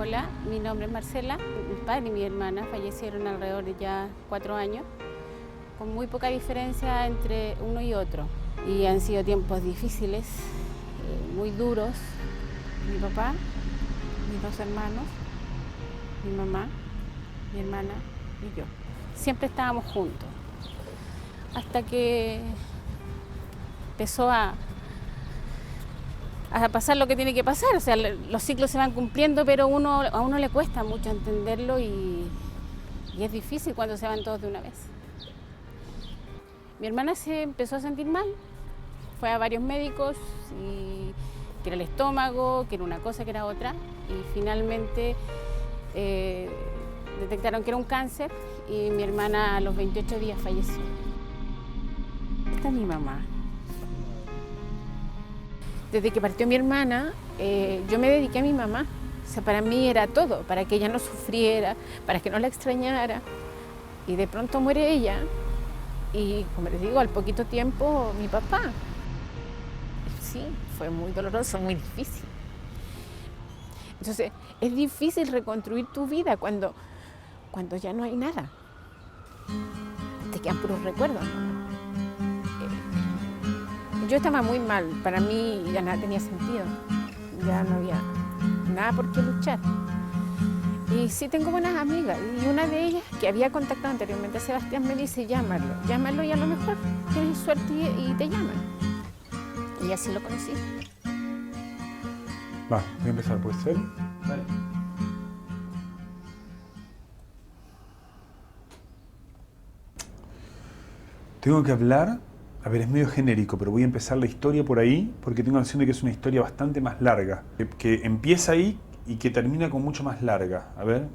Hola, mi nombre es Marcela. Mi padre y mi hermana fallecieron alrededor de ya 4 años, con muy poca diferencia entre uno y otro. Y han sido tiempos difíciles, muy duros. Mi papá, mis 2 hermanos, mi mamá, mi hermana y yo. Siempre estábamos juntos, hasta que empezó a pasar lo que tiene que pasar. O sea, los ciclos se van cumpliendo, pero a uno le cuesta mucho entenderlo y es difícil cuando se van todos de una vez. Mi hermana se empezó a sentir mal, fue a varios médicos, que era el estómago, que era una cosa, que era otra, y finalmente detectaron que era un cáncer y mi hermana a los 28 días falleció. Esta es mi mamá. Desde que partió mi hermana, yo me dediqué a mi mamá. O sea, para mí era todo, para que ella no sufriera, para que no la extrañara. Y de pronto muere ella. Y como les digo, al poquito tiempo, mi papá. Sí, fue muy doloroso, muy difícil. Entonces, es difícil reconstruir tu vida cuando ya no hay nada. Te quedan puros recuerdos, ¿no? Yo estaba muy mal, para mí ya nada tenía sentido, ya no había nada por qué luchar. Y sí tengo buenas amigas, y una de ellas, que había contactado anteriormente a Sebastián, me dice, llámalo y a lo mejor tienes suerte y te llaman. Y así lo conocí. Va, voy a empezar, ¿puede ser? Vale. Tengo que hablar, a ver, es medio genérico, pero voy a empezar la historia por ahí, porque tengo la noción de que es una historia bastante más larga, que empieza ahí y que termina con mucho más larga. A ver,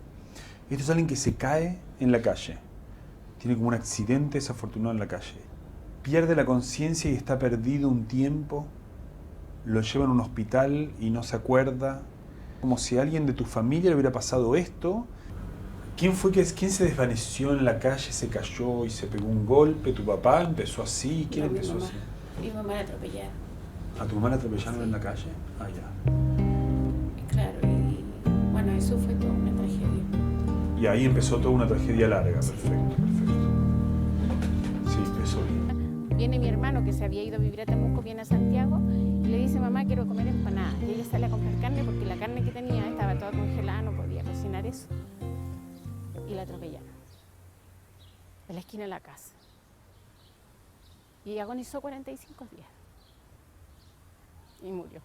esto es alguien que se cae en la calle, tiene como un accidente desafortunado en la calle, pierde la conciencia y está perdido un tiempo, lo llevan a un hospital y no se acuerda, como si a alguien de tu familia le hubiera pasado esto. ¿Quién se desvaneció en la calle, se cayó y se pegó un golpe? ¿Tu papá empezó así? ¿Quién No, empezó así? Mi mamá la atropellaron. ¿A tu mamá la atropellaron Sí. en la calle? Ah, ya. Claro, y bueno, eso fue toda una tragedia. Y ahí empezó toda una tragedia larga. Sí. Perfecto, perfecto. Sí, empezó bien. Viene mi hermano que se había ido a vivir a Temuco, viene a Santiago y le dice, mamá, quiero comer empanadas. Y ella sale a comprar carne porque la carne que tenía estaba toda congelada, no podía cocinar eso. Y la atropellaron en la esquina de la casa. Y agonizó 45 días. Y murió.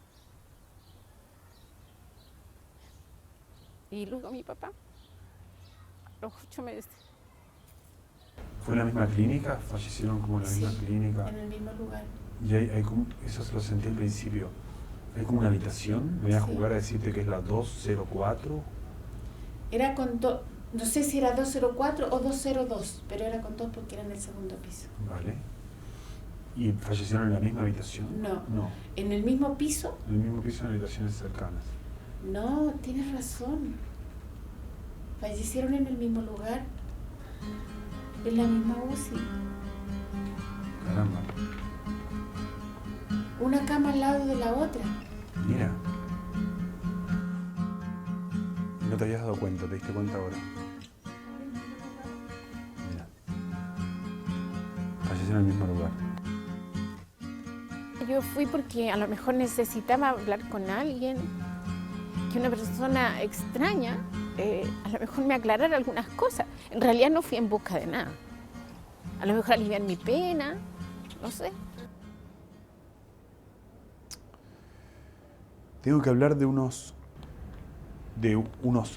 Y luego mi papá, a los 8 meses. ¿Fue en la misma clínica? ¿Fallecieron como en la misma clínica? En el mismo lugar. Y hay como, eso se lo sentí al principio, hay como una habitación, me voy a Sí. jugar a decirte que es la 204. Era con dos, no sé si era 204 o 202, pero era con dos porque era en el segundo piso. Vale. ¿Y fallecieron en la misma habitación? No. No. ¿En el mismo piso? En el mismo piso, en habitaciones cercanas. No, tienes razón. Fallecieron en el mismo lugar, en la misma UCI. Caramba. Una cama al lado de la otra. Mira. Y no te habías dado cuenta, te diste cuenta ahora. Mira. Fallecieron en el mismo lugar. Yo fui porque a lo mejor necesitaba hablar con alguien, que una persona extraña a lo mejor me aclarara algunas cosas. En realidad no fui en busca de nada. A lo mejor aliviar mi pena, no sé. Tengo que hablar de unos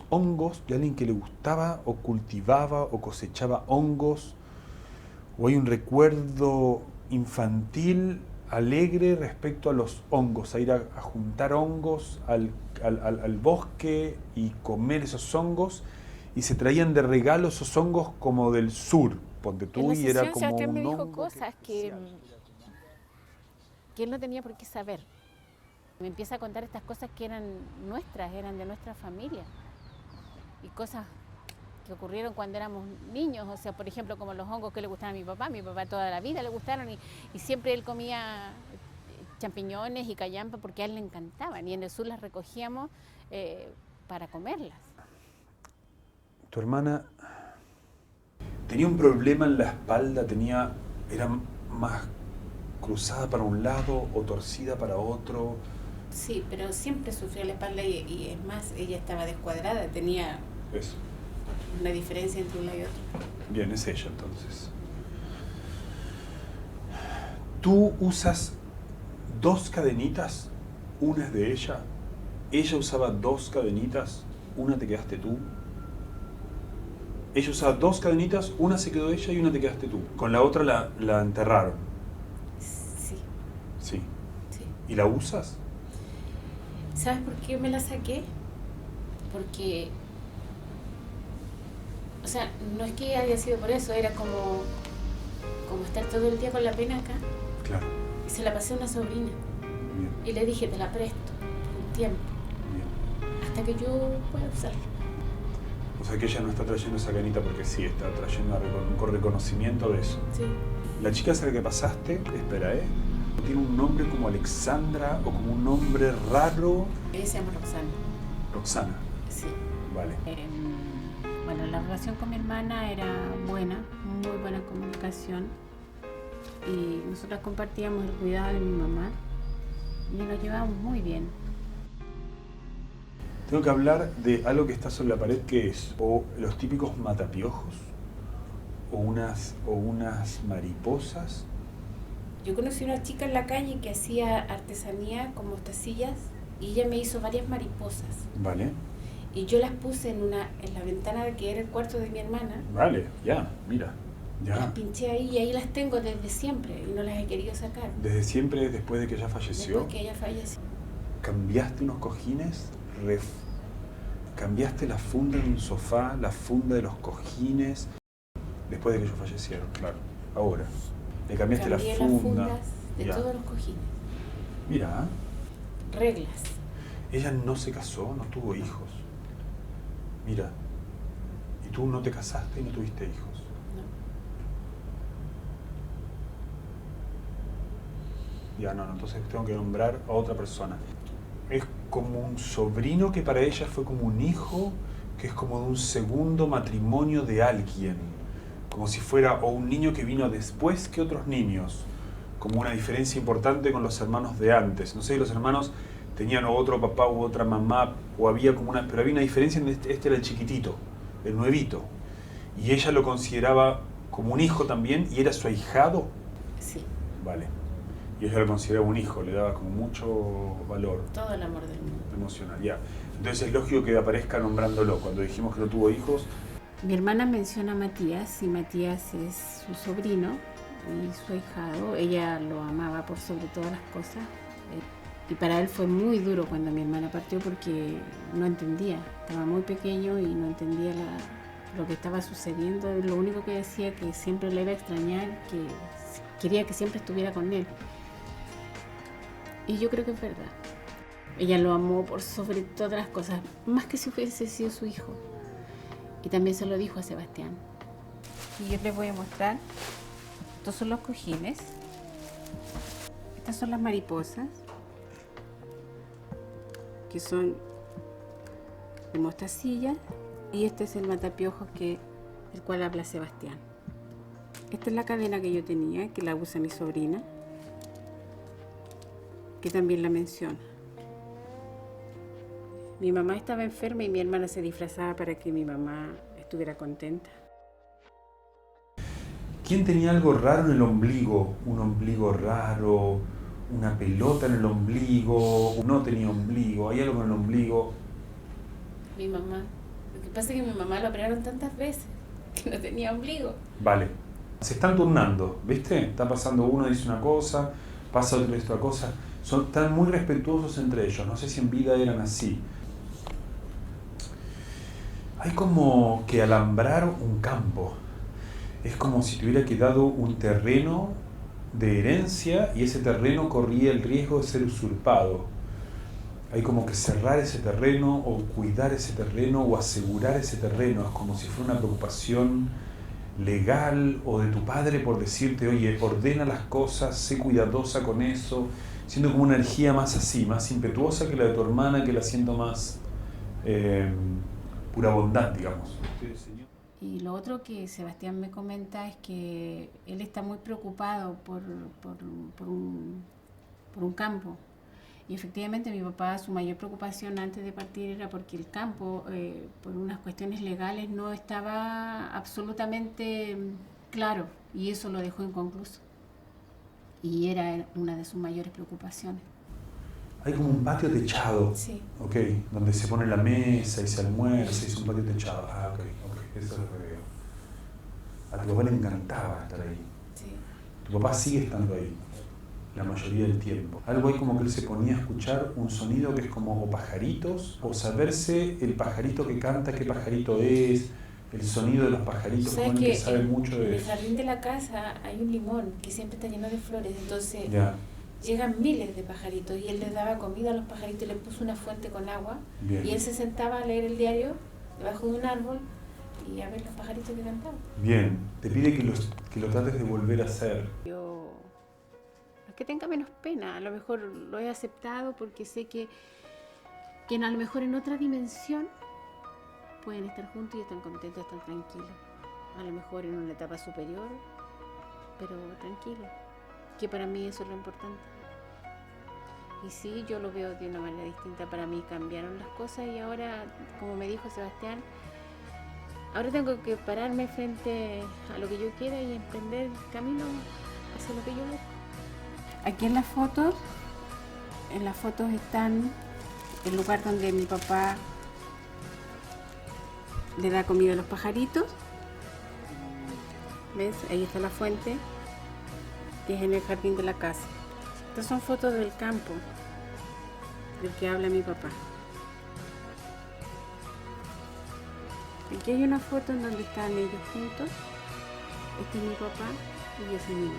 hongos, de alguien que le gustaba o cultivaba o cosechaba hongos, o hay un recuerdo infantil alegre respecto a los hongos, a ir a juntar hongos al bosque y comer esos hongos, y se traían de regalo esos hongos como del sur, ponte tú, y era como Sebastián me un dijo hongo cosas que él no tenía por qué saber. Me empieza a contar estas cosas que eran nuestras, eran de nuestra familia. Y cosas que ocurrieron cuando éramos niños, o sea, por ejemplo, como los hongos que le gustaban a mi papá toda la vida le gustaron y siempre él comía champiñones y callampa porque a él le encantaban y en el sur las recogíamos para comerlas. Tu hermana tenía un problema en la espalda, era más cruzada para un lado o torcida para otro. Sí, pero siempre sufrió la espalda y es más, ella estaba descuadrada, tenía Eso. una diferencia entre un lado y otro. Bien, es ella entonces. Tú usas 2 cadenitas, una es de ella. Ella usaba 2 cadenitas, una te quedaste tú. Ella usaba 2 cadenitas, una se quedó ella y una te quedaste tú. Con la otra la enterraron. Sí. Sí. Sí. ¿Y la usas? ¿Sabes por qué me la saqué? Porque, o sea, no es que haya sido por eso, era como estar todo el día con la pena acá. Claro. Y se la pasé a una sobrina. Bien. Y le dije, te la presto un tiempo, Bien. hasta que yo pueda usarla. O sea que ella no está trayendo esa canita porque sí, está trayendo con reconocimiento de eso. Sí. La chica a la que pasaste, espera, tiene un nombre como Alexandra o como un nombre raro. Ella se llama Roxana. Roxana. Sí. Vale. Bueno, la relación con mi hermana era buena, muy buena comunicación. Y nosotras compartíamos el cuidado de mi mamá y nos llevábamos muy bien. Tengo que hablar de algo que está sobre la pared, que es o los típicos matapiojos o unas mariposas. Yo conocí a una chica en la calle que hacía artesanía con mostacillas y ella me hizo varias mariposas. Vale. Y yo las puse en la ventana que era el cuarto de mi hermana. Vale, ya, mira. Ya. Las pinché ahí y ahí las tengo desde siempre y no las he querido sacar. Desde siempre, después de que ella falleció. Después que ella falleció. Cambiaste unos cojines, cambiaste la funda de un sofá, la funda de los cojines, después de que ellos fallecieron, claro. Ahora, le cambiaste la Cambié funda. las fundas de Ya. todos los cojines. Mira, Reglas. ella no se casó, no tuvo hijos. Mira, y tú no te casaste y no tuviste hijos. Ya no, entonces tengo que nombrar a otra persona. Es como un sobrino que para ella fue como un hijo, que es como de un segundo matrimonio de alguien. Como si fuera o un niño que vino después que otros niños. Como una diferencia importante con los hermanos de antes. No sé si los hermanos tenían otro papá u otra mamá, o había como una... Pero había una diferencia en este era el chiquitito, el nuevito. Y ella lo consideraba como un hijo también, y era su ahijado. Sí. Vale. Y ella lo consideraba un hijo, le daba como mucho valor. Todo el amor del mundo. Emocional, ya. Entonces es lógico que aparezca nombrándolo. Cuando dijimos que no tuvo hijos... Mi hermana menciona a Matías, y Matías es su sobrino y su ahijado. Ella lo amaba por sobre todas las cosas. Y para él fue muy duro cuando mi hermana partió porque no entendía. Estaba muy pequeño y no entendía lo que estaba sucediendo. Lo único que decía que siempre le iba a extrañar, que quería que siempre estuviera con él. Y yo creo que es verdad. Ella lo amó por sobre todas las cosas, más que si hubiese sido su hijo. Y también se lo dijo a Sebastián. Y yo les voy a mostrar. Estos son los cojines. Estas son las mariposas, que son de mostacilla. Y este es el matapiojos del cual habla Sebastián. Esta es la cadena que yo tenía, que la usa mi sobrina, que también la menciona. Mi mamá estaba enferma y mi hermana se disfrazaba para que mi mamá estuviera contenta. ¿Quién tenía algo raro en el ombligo? Un ombligo raro, una pelota en el ombligo, no tenía ombligo, hay algo en el ombligo. Mi mamá. Lo que pasa es que mi mamá la operaron tantas veces que no tenía ombligo. Vale. Se están turnando, ¿viste? Está pasando uno, dice una cosa, pasa otro, dice otra cosa. Están muy respetuosos entre ellos. No sé si en vida eran así. Hay como que alambrar un campo. Es como si te hubiera quedado un terreno de herencia y ese terreno corría el riesgo de ser usurpado. Hay como que cerrar ese terreno o cuidar ese terreno o asegurar ese terreno. Es como si fuera una preocupación legal o de tu padre por decirte, oye, ordena las cosas, sé cuidadosa con eso, siendo como una energía más así, más impetuosa que la de tu hermana, que la siento más pura bondad, digamos. Y lo otro que Sebastián me comenta es que él está muy preocupado por un campo. Y efectivamente mi papá, su mayor preocupación antes de partir era porque el campo, por unas cuestiones legales, no estaba absolutamente claro, y eso lo dejó inconcluso. Y era una de sus mayores preocupaciones. Hay como un patio techado, Sí. ok, donde se pone la mesa y se almuerza y es un patio techado. Ah, ok, eso es lo que veo. A tu papá le encantaba estar ahí. Sí. Tu papá sigue estando ahí, la mayoría del tiempo. Algo ahí como que él se ponía a escuchar un sonido que es como o pajaritos, o saberse el pajarito que canta, qué pajarito es, el sonido de los pajaritos, como él que sabe mucho de en el eso. jardín de la casa hay un limón que siempre está lleno de flores, entonces Ya, llegan miles de pajaritos y él les daba comida a los pajaritos y le puso una fuente con agua bien. y él se sentaba a leer el diario debajo de un árbol y a ver los pajaritos que cantaban. Bien, te pide que lo trates de volver a hacer. Yo no es que tenga menos pena, a lo mejor lo he aceptado porque sé que a lo mejor en otra dimensión pueden estar juntos y están contentos, están tranquilos. A lo mejor en una etapa superior, pero tranquilos. Que para mí eso es lo importante. Y sí, yo lo veo de una manera distinta. Para mí cambiaron las cosas y ahora, como me dijo Sebastián, ahora tengo que pararme frente a lo que yo quiera y emprender el camino hacia lo que yo busco. Aquí en las fotos están el lugar donde mi papá le da comida a los pajaritos. ¿Ves? Ahí está la fuente, que es en el jardín de la casa. Estas son fotos del campo del que habla mi papá. Aquí hay una foto en donde están ellos juntos. Este es mi papá y yo soy mi mamá.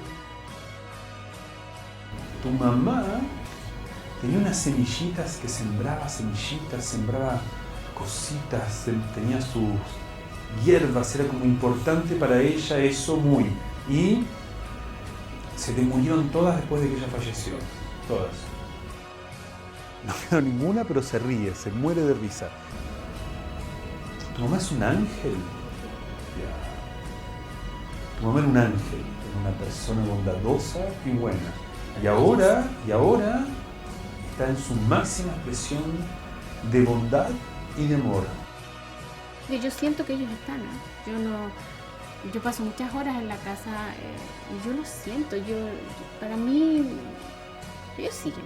Tu mamá tenía unas semillitas que sembraba cositas, tenía sus hierbas, era como importante para ella eso muy. Y se te murieron todas después de que ella falleció, todas. No quedó ninguna, pero se ríe, se muere de risa. ¿Tu mamá es un ángel? Ya. Tu mamá era un ángel, era una persona bondadosa y buena. Y ahora está en su máxima expresión de bondad y de amor. Yo siento que ellos están, ¿eh? Yo paso muchas horas en la casa y yo lo siento. Para mí, ellos siguen.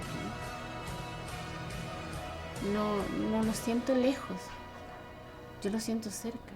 No lo siento lejos, yo lo siento cerca.